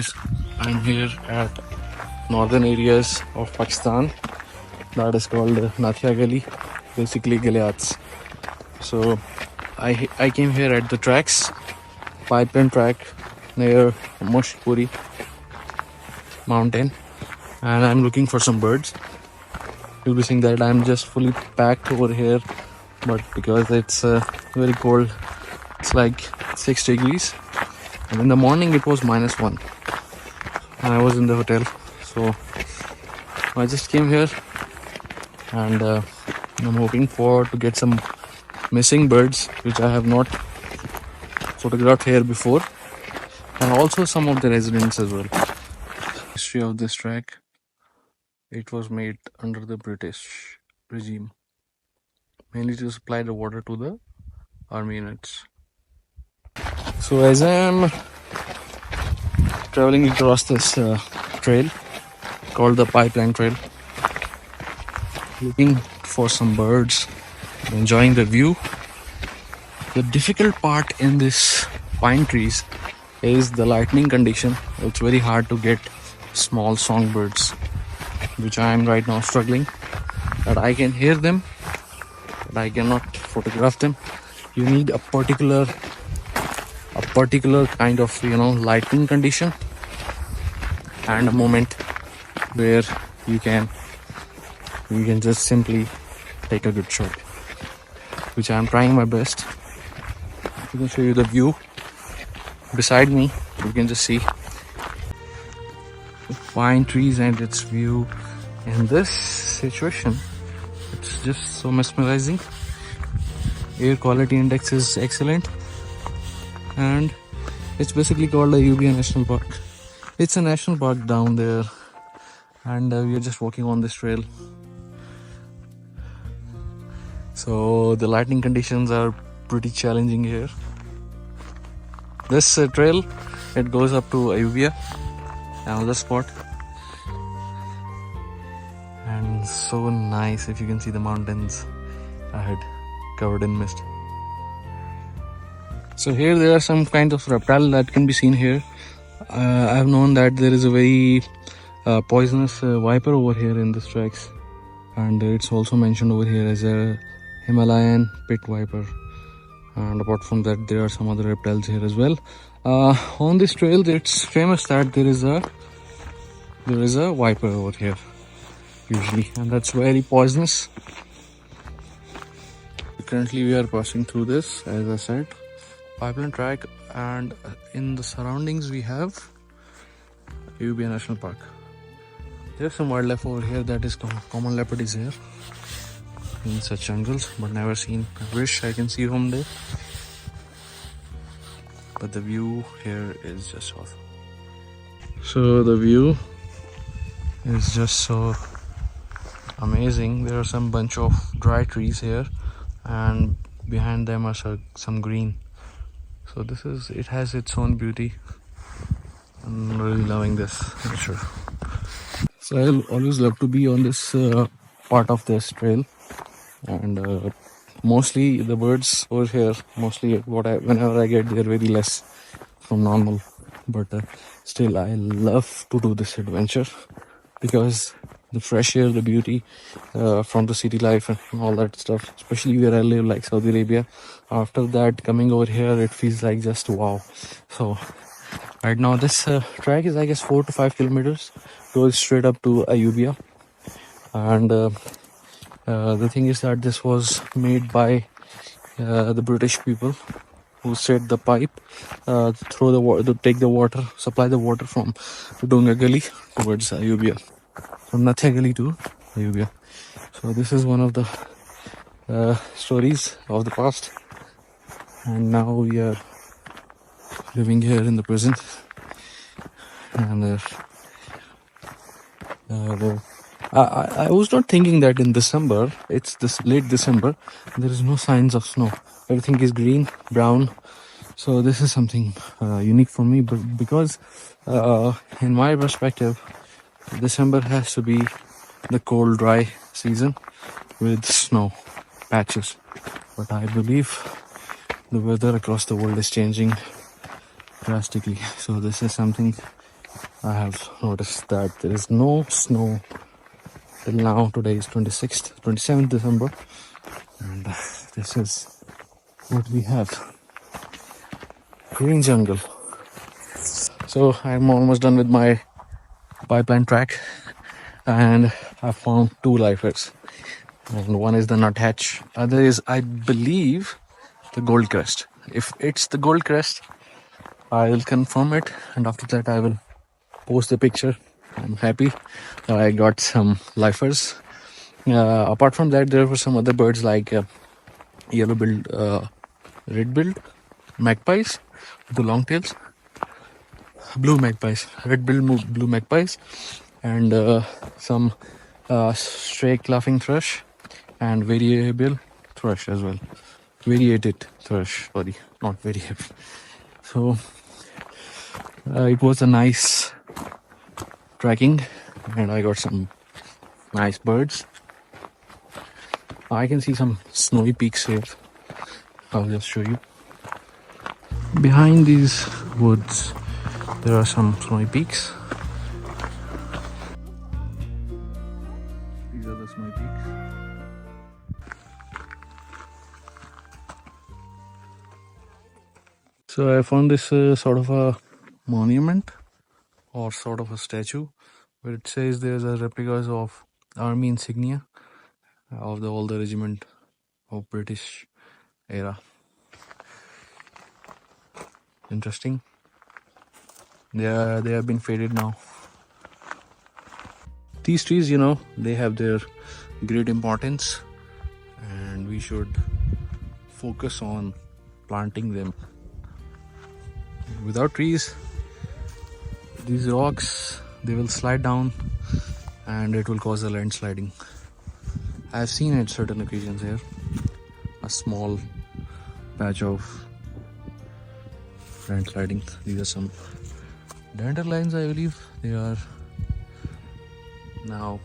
guys, I'm here at northern areas of Pakistan. That is called Nathia Gali, basically Galiyats. So I came here at the tracks, pipeline track near Moshpuri mountain, and I'm looking for some birds. You'll be seeing that I'm just fully packed over here, but because it's very cold, it's like 6 degrees, and in the morning it was -1 and I was in the hotel. So I just came here, and I'm hoping to get some missing birds which I have not photographed here before, and also some of the residents as well. History of this track: it was made under the British regime, mainly to supply the water to the army units. So as I am traveling across this trail called the Pipeline Trail, looking for some birds, enjoying the view. The difficult part in this pine trees is the lightning condition. It's very hard to get small songbirds, which I am right now struggling. That I can hear them, but I cannot photograph them. You need a particular kind of lightning condition and a moment where you can just simply take a good shot, which I am trying my best. I can show you the view beside me. You can just see the pine trees and its view in this situation. It's just so mesmerizing. Air quality index is excellent, and it's basically called Ayubia National Park. It's a national park down there, and we are just walking on this trail. So the lightning conditions are pretty challenging here. This trail, it goes up to Ayubia, another spot, and so nice. If you can see the mountains ahead covered in mist. So here there are some kind of reptile that can be seen here. I have known that there is a very poisonous viper over here in the tracks, and it's also mentioned over here as a Himalayan pit viper. And apart from that, there are some other reptiles here as well. On this trail, it's famous that there is a viper over here usually, and that's very poisonous. Currently we are passing through this, as I said, pipeline track, and in the surroundings we have Ayubia National Park. There's some wildlife over here. That is common leopard is here in such jungles, but never seen. I wish I can see from there, but the view here is just awesome. So the view is just so amazing. There are some bunch of dry trees here, and behind them are some green. So it has its own beauty. I'm really loving this nature. So I always love to be on this part of this trail, and mostly the birds over here, whenever I get, they're very less from normal, but still I love to do this adventure because the fresh air, the beauty from the city life and all that stuff, especially where I live, like Saudi Arabia. After that, coming over here, it feels like just wow. So right now this track is, I guess, 4 to 5 kilometers, goes straight up to Ayubia. And the thing is that this was made by the British people who set the pipe, throw the water, to take the water, supply the water from Dunga Gali towards Ayubia, from Nathia Gali to Ayubia. So this is one of the stories of the past, and now we are living here in the present. And I was not thinking that in December, it's this late December, there is no signs of snow. Everything is green, brown. So this is something unique for me, but because in my perspective, December has to be the cold, dry season with snow patches. But I believe the weather across the world is changing drastically. So this is something I have noticed that there is no snow till now. Today is 26th, 27th December, and this is what we have. Green jungle. So I'm almost done with my pipeline track, and I found two lifers. And one is the nuthatch, other is, I believe, the gold crest. If it's the gold crest, I will confirm it, and after that I will post the picture. I'm happy that I got some lifers. Apart from that, there were some other birds like yellow-billed, red-billed magpies with the long tails, blue magpies, red-billed blue magpies, and some stray laughing thrush and variable thrush as well. Variated thrush, sorry, not variable. So it was a nice tracking, and I got some nice birds. I can see some snowy peaks here. I'll just show you. Behind these woods, there are some snowy peaks. These are the snowy peaks. So I found this sort of a monument or sort of a statue where it says there's a replicas of army insignia of all the regiment of British era. Interesting. They have been faded now. These trees, they have their great importance, and we should focus on planting them. Without trees, these rocks, they will slide down and it will cause a landsliding. I've seen at certain occasions here a small patch of landsliding. These are some dandelions, I believe they are now.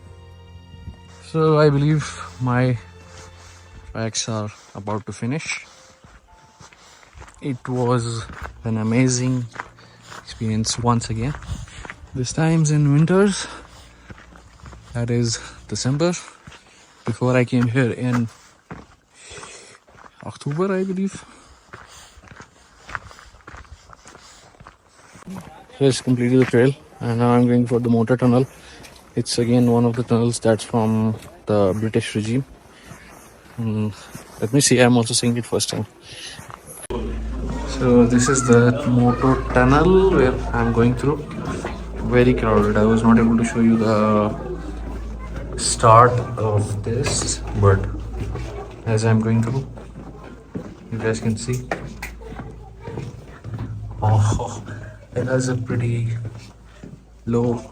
So I believe my tracks are about to finish. It was an amazing experience once again. This time's in winters, that is December. Before I came here in October, I believe. So it's completed the trail, and now I'm going for the motor tunnel. It's again one of the tunnels that's from the British regime. Let me see, I'm also seeing it first time. So this is the motor tunnel where I'm going through. Very crowded. I was not able to show you the start of this, but as I'm going through, you guys can see. Oh, it has a pretty low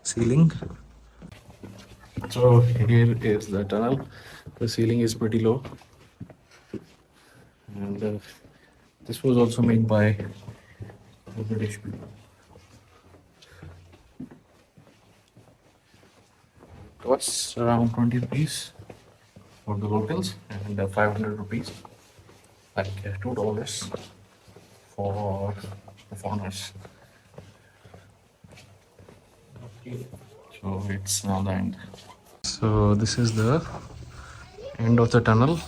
ceiling. So here is the tunnel. The ceiling is pretty low, and this was also made by the British people. Costs around 20 rupees for the locals, and 500 rupees, like $2 for the foreigners. So it's now the end. So this is the end of the tunnel.